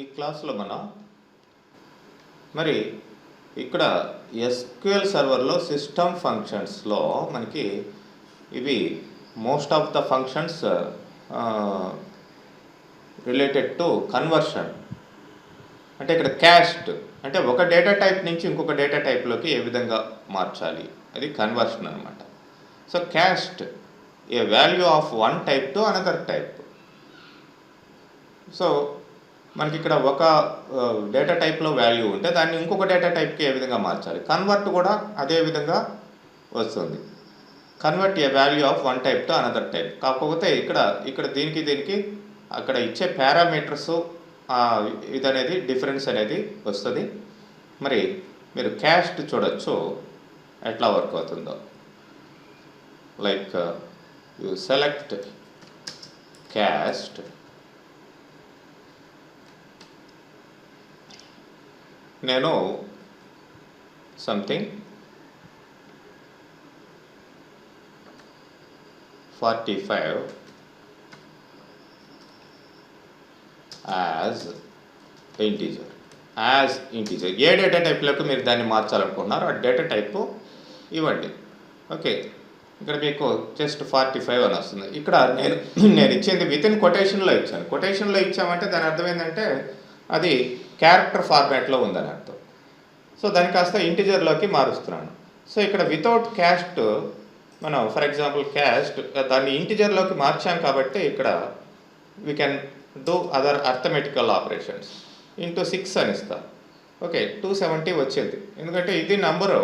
ఈ క్లాస్లో మనం మరి ఇక్కడ SQL సర్వర్లో సిస్టమ్ ఫంక్షన్స్లో మనకి ఇవి most of the functions related to conversion. అంటే ఇక్కడ క్యాస్ట్ అంటే ఒక డేటా టైప్ నుంచి ఇంకొక డేటా టైప్లోకి ఏ విధంగా మార్చాలి, అది కన్వర్షన్ అనమాట. So caste a value of one type to another type. So మనకి ఇక్కడ ఒక డేటా టైప్లో వాల్యూ ఉంటే దాన్ని ఇంకొక డేటా టైప్కి ఏ విధంగా మార్చాలి. కన్వర్ట్ కూడా అదే విధంగా వస్తుంది. Convert A value of one type to another type. కాకపోతే ఇక్కడ దీనికి అక్కడ ఇచ్చే పారామీటర్స్ ఇదనేది డిఫరెన్స్ అనేది వస్తుంది. మరి మీరు క్యాస్ట్ చూడొచ్చు ఎట్లా వర్క్ అవుతుందో. లైక్ యు సెలెక్ట్ క్యాస్ట్, నేను సంథింగ్ 45 యాజ్ ఇంటీజర్. ఏ డేటా టైప్లోకి మీరు దాన్ని మార్చాలనుకుంటున్నారో ఆ డేటా టైపు ఇవ్వండి. ఓకే, ఇక్కడ మీకు జస్ట్ 45 అని వస్తుంది. ఇక్కడ నేను ఇచ్చింది వితిన్ కొటేషన్లో ఇచ్చాను. కొటేషన్లో ఇచ్చామంటే దాని అర్థం ఏంటంటే అది క్యారెక్టర్ ఫార్మాట్లో ఉందని అర్థం. సో దాన్ని కాస్త ఇంటిజర్లోకి మారుస్తున్నాను. సో ఇక్కడ వితౌట్ క్యాస్ట్ మనం ఫర్ ఎగ్జాంపుల్ క్యాస్ట్ దాన్ని ఇంటిజర్లోకి మార్చాం కాబట్టి ఇక్కడ we can do other arithmetical operations. Into 6 అని ఇస్తాం. ఓకే, 270 వచ్చింది. ఎందుకంటే ఇది నంబరు,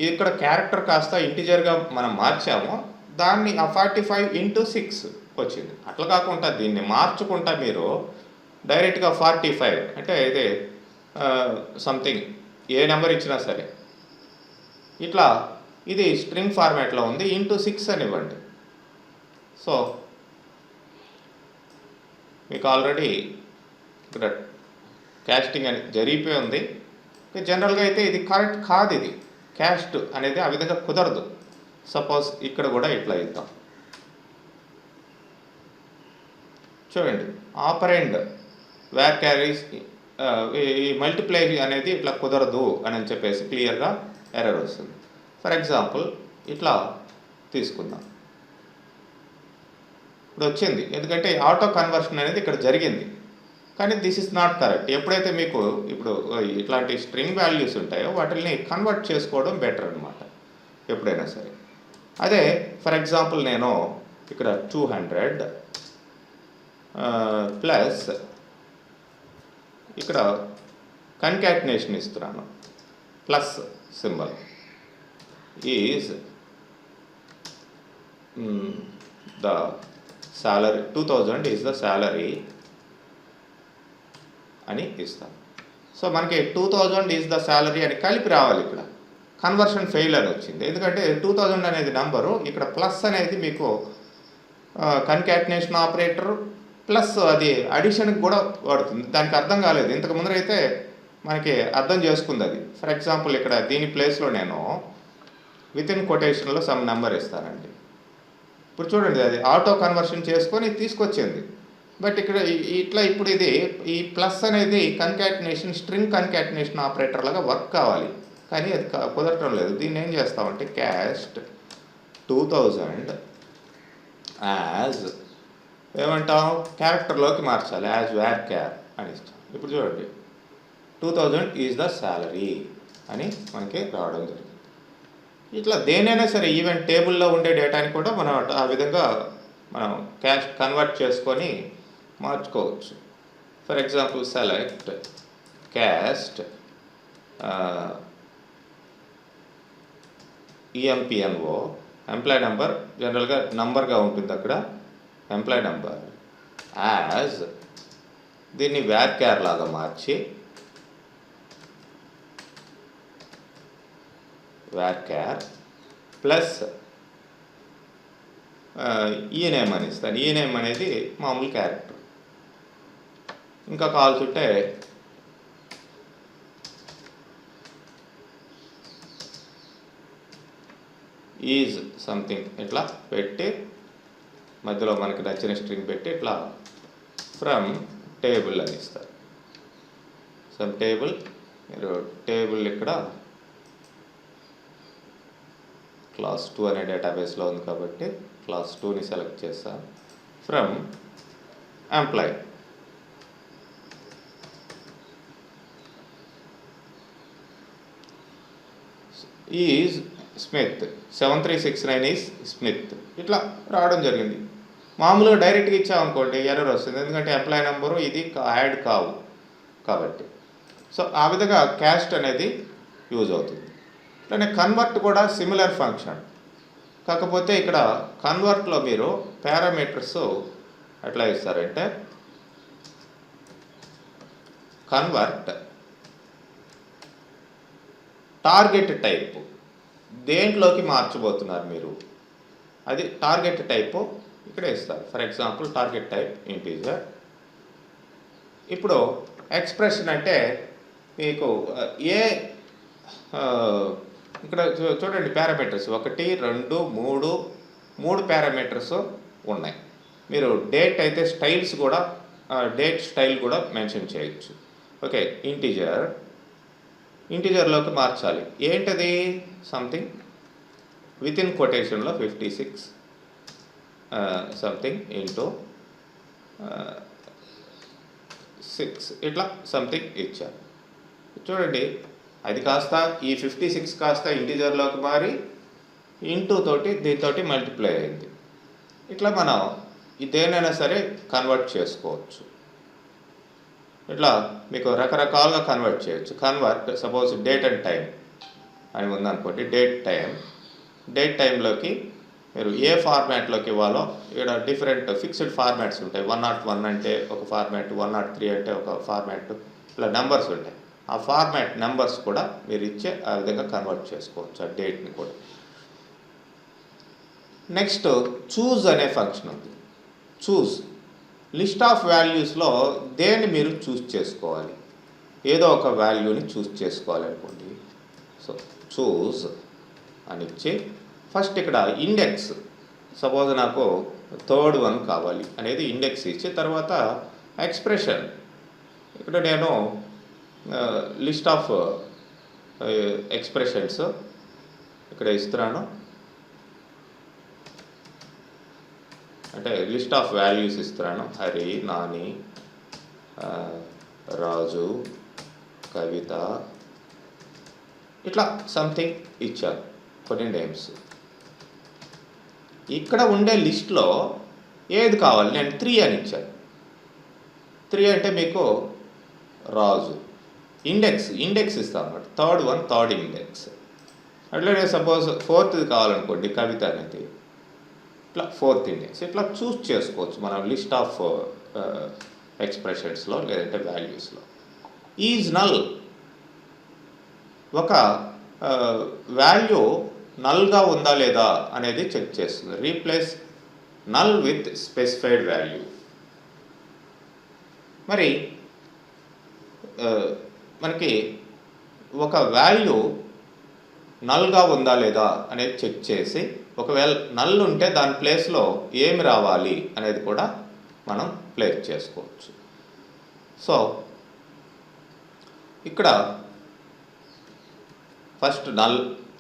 ఇక్కడ క్యారెక్టర్ కాస్త ఇంటిజర్గా మనం మార్చాము, దాన్ని ఆ 45 ఇంటూ 6 వచ్చింది. అట్లా కాకుండా దీన్ని మార్చుకుంటా మీరు డైరెక్ట్గా 45 అంటే ఇది సంథింగ్ ఏ నెంబర్ ఇచ్చినా సరే ఇట్లా ఇది స్ట్రింగ్ ఫార్మాట్లో ఉంది, ఇంటూ 6 అని ఇవ్వండి. సో మీకు ఆల్రెడీ ఇక్కడ క్యాస్టింగ్ అని జరిగిపోయి ఉంది. జనరల్గా అయితే ఇది కరెక్ట్ కాదు, ఇది క్యాస్ట్ అనేది ఆ విధంగా కుదరదు. సపోజ్ ఇక్కడ కూడా ఇట్లా ఇద్దాం. చూడండి, ఆపరెండ్ వేర్ క్యారీస్ ఈ మల్టిప్లై అనేది ఇట్లా కుదరదు అని చెప్పేసి క్లియర్గా ఎర్రర్ వస్తుంది. ఫర్ ఎగ్జాంపుల్ ఇట్లా తీసుకుందాం. ఇప్పుడు వచ్చింది, ఎందుకంటే ఆటో కన్వర్షన్ అనేది ఇక్కడ జరిగింది. కానీ దిస్ ఇస్ నాట్ కరెక్ట్. ఎప్పుడైతే మీకు ఇప్పుడు ఇట్లాంటి స్ట్రింగ్ వాల్యూస్ ఉంటాయో వాటిని కన్వర్ట్ చేసుకోవడం బెటర్ అనమాట ఎప్పుడైనా సరే. అదే ఫర్ ఎగ్జాంపుల్ నేను ఇక్కడ 200 ప్లస్ ఇక్కడ కన్కాటినేషన్ ఇస్తున్నాను, plus symbol is the salary, 2000 is the salary అని ఇస్తాం. సో మనకి 2000 ఈజ్ ద సాలరీ అని కలిపి రావాలి. ఇక్కడ కన్వర్షన్ ఫెయిల్ అని వచ్చింది. ఎందుకంటే 2000 అనేది నంబరు, ఇక్కడ ప్లస్ అనేది మీకు కన్కాటినేషన్ ఆపరేటర్ ప్లస్ అది అడిషన్కి కూడా వాడుతుంది. దానికి అర్థం కాలేదు. ఇంతకు ముందరైతే మనకి అర్థం చేసుకుంది అది. ఫర్ ఎగ్జాంపుల్ ఇక్కడ దీని ప్లేస్లో నేను వితిన్ కొటేషన్లో సమ్ నెంబర్ ఇస్తానండి. ఇప్పుడు చూడండి, అది ఆటో కన్వర్షన్ చేసుకొని తీసుకొచ్చింది. బట్ ఇక్కడ ఇట్లా ఇప్పుడు ఇది ఈ ప్లస్ అనేది కన్కాటినేషన్ స్ట్రింగ్ కన్కాటినేషన్ ఆపరేటర్ లాగా వర్క్ కావాలి, కానీ అది కుదరటం లేదు. దీన్ని ఏం చేస్తామంటే క్యాస్ట్ 2000 యాజ్ ఏమంటాం, క్యారెక్టర్లోకి మార్చాలి, యాజ్ వేర్ క్యార్ అని ఇస్తాం. ఇప్పుడు చూడండి, 2000 ఈజ్ ద సాలరీ అని మనకి రావడం జరిగింది. ఇట్లా దేనైనా సరే ఈవెన్ టేబుల్లో ఉండే డేటాని కూడా మనం ఆ విధంగా మనం క్యాస్ట్ కన్వర్ట్ చేసుకొని మార్చుకోవచ్చు. For example select cast EMPNO, employee number జనరల్గా నంబర్గా ఉంటుంది అక్కడ, ఎంప్లాయ్ నెంబర్ యాజ్ దీన్ని వేర్ క్యార్ లాగా మార్చి వేర్ క్యార్ ప్లస్ ఈ నేమ్ అని ఇస్తాను. ఈ నేమ్ అనేది మామూలు క్యారెక్టర్. ఇంకా కావాల్సింటే ఈజ్ సంథింగ్ ఇట్లా పెట్టి మధ్యలో మనకి నచ్చిన స్ట్రింగ్ పెట్టి ఇట్లా ఫ్రమ్ టేబుల్ అని ఇస్తారు. సమ్ టేబుల్, మీరు టేబుల్ ఇక్కడ క్లాస్ 2 అనే డేటాబేస్లో ఉంది కాబట్టి క్లాస్ 2ని సెలెక్ట్ చేస్తాను. From employee is Smith, 7369 is Smith. ఇట్లా రావడం జరిగింది. మామూలుగా డైరెక్ట్గా ఇచ్చామనుకోండి ఎర్రర్ వస్తుంది, ఎందుకంటే ఎంప్లాయ్ నెంబరు ఇది యాడ్ కావు కాబట్టి. సో ఆ విధంగా క్యాస్ట్ అనేది యూజ్ అవుతుంది. అట్లనే కన్వర్ట్ కూడా సిమిలర్ ఫంక్షన్, కాకపోతే ఇక్కడ కన్వర్ట్లో మీరు పారామీటర్స్ ఎట్లా ఇస్తారంటే కన్వర్ట్ టార్గెట్ టైప్, దేంట్లోకి మార్చబోతున్నారు మీరు, అది టార్గెట్ టైపు ఇక్కడ ఇస్తారు. For example target type integer. ఇప్పుడు ఎక్స్ప్రెషన్ అంటే మీకు ఇక్కడ చూడండి పారామీటర్స్ 1 2 3 పారామీటర్స్ ఉన్నాయి. మీరు డేట్ అయితే స్టైల్స్ కూడా డేట్ స్టైల్ కూడా మెన్షన్ చేయొచ్చు. ఓకే, ఇంటీజర్లోకి మార్చాలి. ఏంటది? సంథింగ్ విత్ ఇన్ కొటేషన్లో 56 సంథింగ్ ఇంటూ 6 ఇట్లా సంథింగ్ ఇచ్చారు. చూడండి, అది కాస్త ఈ 56 కాస్త ఇంటీజర్లోకి మారి ఇంటూ తోటి దీంతోటి మల్టిప్లై అయింది. ఇట్లా మనం దేనైనా సరే కన్వర్ట్ చేసుకోవచ్చు. ఇట్లా మీకు రకరకాలుగా కన్వర్ట్ చేయొచ్చు. Convert suppose date and time అని ఉందనుకోండి, డేట్ టైంలోకి మీరు ఏ ఫార్మాట్లోకి ఇవ్వాలో ఇక్కడ డిఫరెంట్ ఫిక్స్డ్ ఫార్మాట్స్ ఉంటాయి. 101 అంటే ఒక ఫార్మాట్, 103 అంటే ఒక ఫార్మాట్, ఇలా నెంబర్స్ ఉంటాయి. ఆ ఫార్మాట్ నెంబర్స్ కూడా మీరు ఇచ్చే ఆ విధంగా కన్వర్ట్ చేసుకోవచ్చు ఆ డేట్ని కూడా. నెక్స్ట్ చూజ్ అనే ఫంక్షన్ ఉంది. చూజ్ లిస్ట్ ఆఫ్ వాల్యూస్లో దేన్ని మీరు చూస్ చేసుకోవాలి, ఏదో ఒక వాల్యూని చూస్ చేసుకోవాలి అనుకోండి. సో చూజ్ అని ఇచ్చి ఫస్ట్ ఇక్కడ ఇండెక్స్, సపోజ్ నాకు 3rd వన్ కావాలి అనేది ఇండెక్స్ ఇచ్చి తర్వాత ఎక్స్ప్రెషన్, ఇక్కడ నేను లిస్ట్ ఆఫ్ ఎక్స్ప్రెషన్స్ ఇక్కడ ఇస్తున్నాను, అంటే లిస్ట్ ఆఫ్ వాల్యూస్ ఇస్తున్నాను. హరి, నాని, రాజు, కవిత, ఇట్లా సంథింగ్ ఇచ్చాను కొన్ని నేమ్స్. ఇక్కడ ఉండే లిస్ట్లో ఏది కావాలి, నేను 3 అని ఇచ్చాను. 3 అంటే మీకు రాజు. ఇండెక్స్ ఇస్తాను అన్నమాట. 3rd one 3rd index. అట్లనే సపోజ్ 4th కావాలనుకోండి కవిత అనేది, ఇట్లా 4th ఇండెక్స్. ఇట్లా చూస్ చేసుకోవచ్చు మనం లిస్ట్ ఆఫ్ ఎక్స్ప్రెషన్స్లో లేదంటే వాల్యూస్లో. ఈజ్ నల్, ఒక వాల్యూ నల్గా ఉందా లేదా అనేది చెక్ చేస్తుంది. Replace null with specified value. మరి మనకి ఒక వాల్యూ నల్గా ఉందా లేదా అనేది చెక్ చేసి, ఒకవేళ నల్ ఉంటే దాని ప్లేస్లో ఏమి రావాలి అనేది కూడా మనం ప్లేస్ చేసుకోవచ్చు. సో ఇక్కడ ఫస్ట్ నల్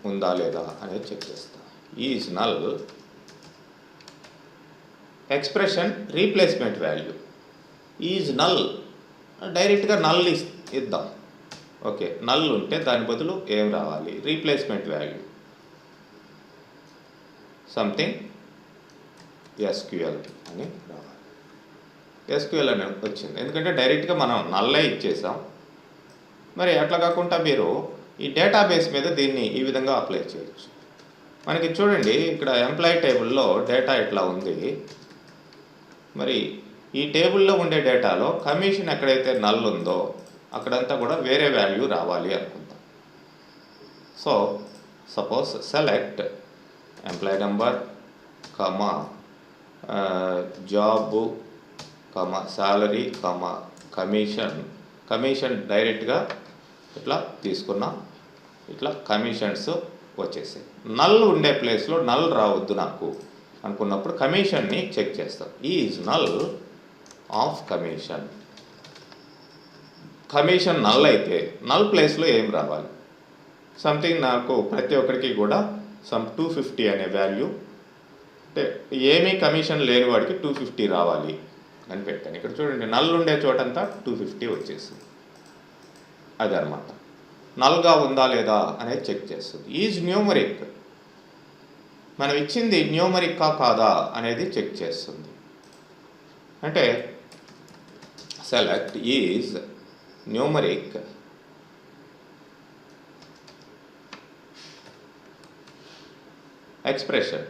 ఉందా లేదా అనేది చెక్ చేస్తాం. Is null, expression replacement value. Is null డైరెక్ట్గా నల్ ఇద్దాం. ఓకే, నల్ ఉంటే దాని బదులు ఏం రావాలి, రీప్లేస్మెంట్ వాల్యూ సంథింగ్ SQL అని రావాలి. SQL అని వచ్చింది, ఎందుకంటే డైరెక్ట్గా మనం నల్లే ఇచ్చేసాం. మరి అట్లా కాకుండా మీరు ఈ డేటాబేస్ మీద దీన్ని ఈ విధంగా అప్లై చేయొచ్చు. మనకి చూడండి, ఇక్కడ ఎంప్లాయీ టేబుల్లో డేటా ఇట్లా ఉంది. మరి ఈ టేబుల్లో ఉండే డేటాలో కమిషన్ ఎక్కడైతే నల్ ఉందో అక్కడంతా కూడా వేరే వాల్యూ రావాలి అనుకుందాం. So suppose select employee number comma job comma salary comma commission డైరెక్ట్గా ఇట్లా తీసుకున్నాం. ఇట్లా కమిషన్స్ వచ్చేసాయి. నల్ ఉండే ప్లేస్లో నల్ రావద్దు నాకు అనుకున్నప్పుడు కమిషన్ని చెక్ చేస్తాం. Is null of commission. Commission null అయితే నల్ ప్లేస్లో ఏం రావాలి, సంథింగ్ నాకు ప్రతి ఒక్కరికి కూడా సమ్ 250 అనే వాల్యూ, అంటే ఏమీ కమిషన్ లేని వాడికి 250 రావాలి అని పెట్టాను. ఇక్కడ చూడండి, నల్ ఉండే చోటంతా 250 వచ్చేసింది. అదనమాట. నల్గా ఉందా లేదా అనేది చెక్ చేస్తుంది. ఈజ్ న్యూమరిక్, మనం ఇచ్చింది న్యూమరిక్కా కాదా అనేది చెక్ చేస్తుంది. అంటే select is numeric expression.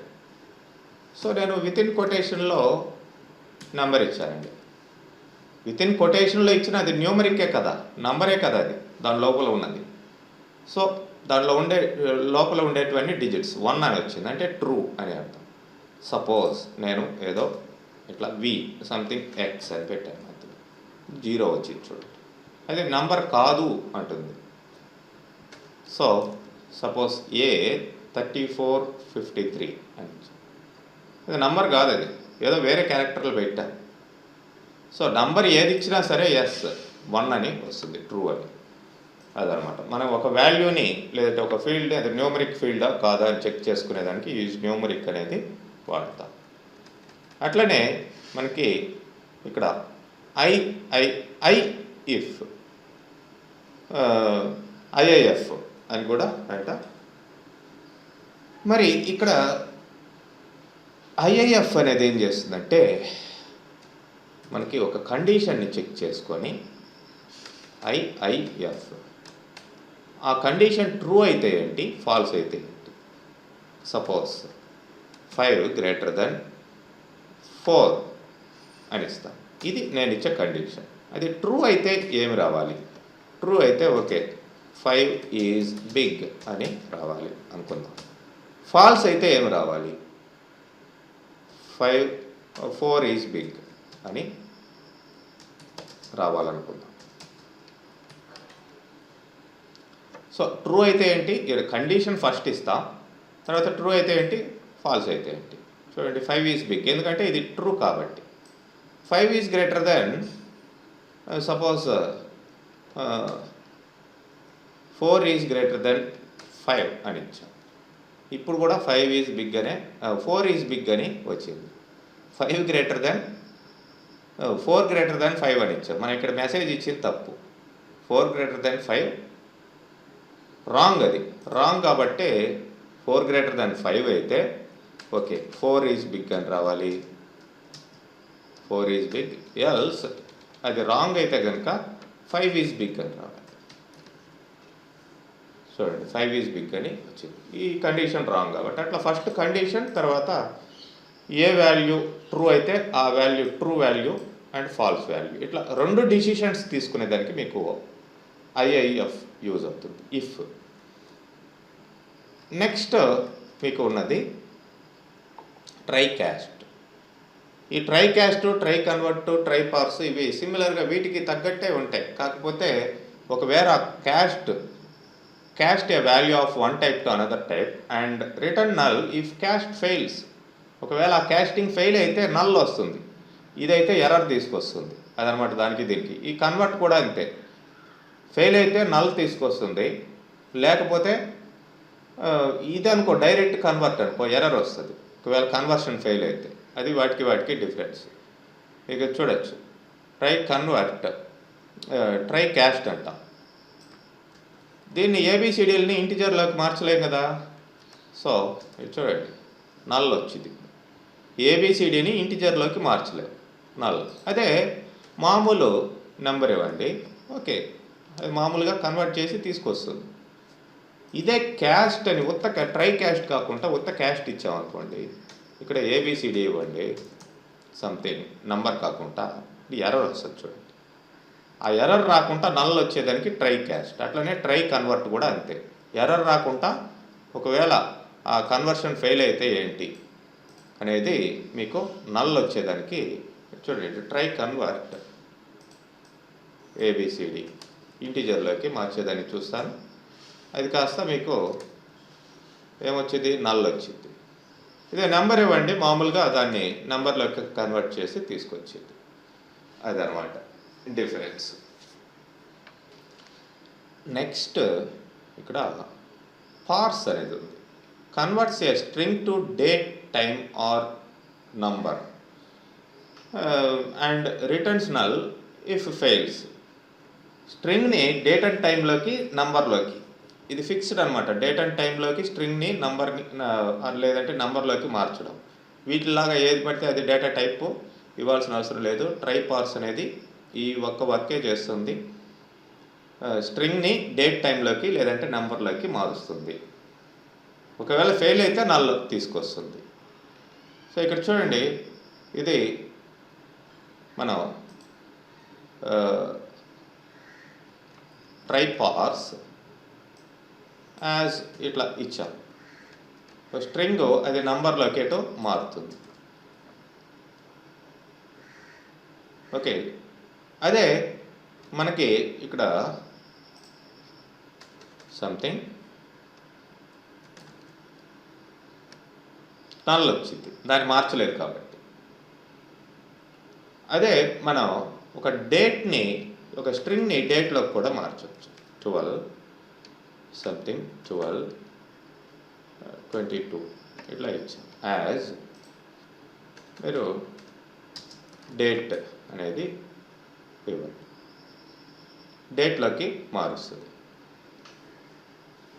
So నేను వితిన్ కొటేషన్లో నంబర్ ఇచ్చానండి. వితిన్ కొటేషన్లో ఇచ్చిన అది న్యూమరికే కదా, నంబరే కదా, అది దాని లోపల ఉన్నది. సో దాంట్లో లోపల ఉండేటువంటి డిజిట్స్ 1 అని వచ్చింది అంటే ట్రూ అని అర్థం. సపోజ్ నేను ఏదో ఇట్లా వి సంథింగ్ ఎక్స్ అని పెట్టాను, మధ్యలో 0 వచ్చింది చూడండి, అది నంబర్ కాదు అంటుంది. సో సపోజ్ ఏ 3453 అని, అది నంబర్ కాదు, అది ఏదో వేరే క్యారెక్టర్లు పెట్టాను. సో నంబర్ ఏది ఇచ్చినా సరే ఎస్ 1 అని వస్తుంది, ట్రూ అని. అదనమాట. మనం ఒక వాల్యూని లేదంటే ఒక ఫీల్డ్ అది న్యూమరిక్ ఫీల్డా కాదా అని చెక్ చేసుకునేదానికి యూజ్ న్యూమరిక్ అనేది వాడతాం. అట్లనే మనకి ఇక్కడ ఐ ఇఫ్ ఐఐఎఫ్ అని కూడా అంట. మరి ఇక్కడ ఐఐఎఫ్ అనేది ఏం చేస్తుందంటే మనకి ఒక కండిషన్ని చెక్ చేసుకొని ఐఐఎఫ్, ఆ కండిషన్ ట్రూ అయితే ఏంటి, ఫాల్స్ అయితే ఏంటి. సపోజ్ 5 greater than 4 అని ఇస్తాను, ఇది నేను ఇచ్చే కండిషన్. అది ట్రూ అయితే ఏమి రావాలి, ట్రూ అయితే ఓకే 5 ఈజ్ బిగ్ అని రావాలి అనుకుందాం. ఫాల్స్ అయితే ఏమి రావాలి, 4 ఈజ్ బిగ్ అని రావాలనుకుందాం. సో ట్రూ అయితే ఏంటి, కండిషన్ ఫస్ట్ ఇస్తాం, తర్వాత ట్రూ అయితే ఏంటి, ఫాల్స్ అయితే ఏంటి. చూడండి 5 ఈజ్ బిగ్, ఎందుకంటే ఇది ట్రూ కాబట్టి. 5 is greater than suppose 4 is greater than 5 అని ఇచ్చాం. ఇప్పుడు కూడా 5 ఈజ్ బిగ్ అనే 4 ఈజ్ బిగ్ అని వచ్చింది. 4 గ్రేటర్ దెన్ 5 అని ఇచ్చాం. మనం ఇక్కడ మెసేజ్ ఇచ్చింది తప్పు, 4 గ్రేటర్ దెన్ 5 రాంగ్, అది రాంగ్ కాబట్టి 4 గ్రేటర్ దెన్ 5 అయితే ఓకే 4 ఈజ్ బిగ్ అని రావాలి, 4 ఈజ్ బిగ్. ఎల్స్ అది రాంగ్ అయితే కనుక 5 ఈజ్ బిగ్ అని రావాలి. చూడండి 5 ఈజ్ బిగ్ అని వచ్చింది. ఈ కండిషన్ రాంగ్ కాబట్టి అట్లా ఫస్ట్ కండిషన్, తర్వాత ఏ వాల్యూ ట్రూ అయితే ఆ value true value and false value, ఇట్లా 2 డిసిషన్స్ తీసుకునేదానికి మీకు ఐఐఎఫ్ యూజ్ అవుతుంది, ఇఫ్. నెక్స్ట్ మీకు ఉన్నది ట్రై క్యాస్ట్. ఈ try cast, try convert, try parse ఇవి సిమిలర్గా వీటికి తగ్గట్టే ఉంటాయి. కాకపోతే ఒకవేళ cast a value of one type to another type and return null if cast fails. ఒకవేళ ఆ క్యాస్టింగ్ ఫెయిల్ అయితే నల్ వస్తుంది, ఇదైతే ఎర్రర్ తీసుకొస్తుంది. అదనమాట దానికి దీనికి. ఈ కన్వర్ట్ కూడా అంతే, ఫెయిల్ అయితే నల్ తీసుకొస్తుంది, లేకపోతే ఇది అనుకో డైరెక్ట్ కన్వర్ట్ అనుకో ఎర్రర్ వస్తుంది ఒకవేళ కన్వర్షన్ ఫెయిల్ అయితే. అది వాటికి డిఫరెన్స్. ఇక చూడొచ్చు ట్రై కన్వర్ట్, ట్రై క్యాస్ట్ అంటాం. దీన్ని ఏబిసిడీలని ఇంటిజర్లోకి మార్చలేం కదా. సో ఇది చూడండి నల్ వచ్చింది, ఏబిసిడీని ఇంటిజర్లోకి మార్చలేము, నల్. అదే మామూలు నెంబర్ ఇవ్వండి, ఓకే అది మామూలుగా కన్వర్ట్ చేసి తీసుకొస్తుంది. ఇదే క్యాస్ట్ అని ట్రై క్యాస్ట్ కాకుండా ఉత్త క్యాస్ట్ ఇచ్చామనుకోండి, ఇక్కడ ఏబిసిడి ఇవ్వండి సంథింగ్ నంబర్ కాకుండా, ఇది ఎర్రర్ వస్తుంది చూడండి. ఆ ఎర్రర్ రాకుండా నల్ వచ్చేదానికి ట్రై క్యాస్ట్. అట్లనే ట్రై కన్వర్ట్ కూడా అంతే, ఎర్రర్ రాకుండా ఒకవేళ ఆ కన్వర్షన్ ఫెయిల్ అయితే ఏంటి అనేది మీకు నల్ వచ్చేదానికి చూడండి ట్రై కన్వర్ట్ ఏబిసిడి ఇంటిజర్లోకి మార్చేదాన్ని చూస్తాను. అది కాస్త మీకు ఏమొచ్చింది, నల్ వచ్చింది. ఇదే నెంబర్ ఇవ్వండి, మామూలుగా దాన్ని నెంబర్లోకి కన్వర్ట్ చేసి తీసుకొచ్చింది. అదనమాట డిఫరెన్స్. నెక్స్ట్ ఇక్కడ పార్స్ అనేది ఉంది. Converts a string to date, time or number and returns null if fails. స్ట్రింగ్ని డేట్ అండ్ టైంలోకి నంబర్లోకి, ఇది ఫిక్స్డ్ అనమాట. డేట్ అండ్ టైంలోకి స్ట్రింగ్ని నంబర్ని లేదంటే నంబర్లోకి మార్చడం. వీటిలాగా ఏది పడితే అది డేటా టైప్ ఇవ్వాల్సిన అవసరం లేదు. ట్రై పార్స్ అనేది ఈ ఒక్క వర్కే చేస్తుంది. స్ట్రింగ్ని డేట్ టైంలోకి లేదంటే నంబర్లోకి మారుస్తుంది. ఒకవేళ ఫెయిల్ అయితే నల్ తీసుకొస్తుంది. సో ఇక్కడ చూడండి, ఇది మనం ట్రై పార్స్ యాజ్ ఇట్లా ఇచ్చాం. స్ట్రింగ్ అది నంబర్లోకి ఏటో మారుతుంది. ఓకే, అదే మనకి ఇక్కడ సంథింగ్ నల్ వచ్చింది, దాన్ని మార్చలేదు కాబట్టి. అదే మనం ఒక డేట్ని, ఒక స్ట్రింగ్ని డేట్లోకి కూడా మార్చవచ్చు. 12 సంథింగ్ 12 22 ఇట్లా ఇచ్చాం. యాజ్ మీరు డేట్ అనేది ఇవ్వండి, డేట్లోకి మారుస్తుంది.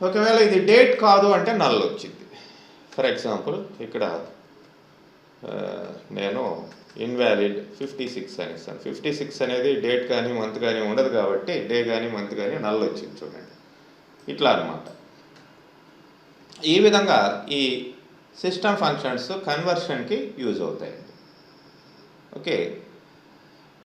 ఒకవేళ ఇది డేట్ కాదు అంటే నల్ వచ్చింది. ఫర్ ఎగ్జాంపుల్ ఇక్కడ నేను ఇన్వాలిడ్ 56 అని ఇస్తాను. 56 అనేది డేట్ కానీ మంత్ కానీ ఉండదు కాబట్టి డే కానీ మంత్ కానీ నల్ వచ్చింది. చూడండి, ఇట్లా అన్నమాట. ఈ విధంగా ఈ సిస్టమ్ ఫంక్షన్స్ కన్వర్షన్కి యూజ్ అవుతాయండి. ఓకే.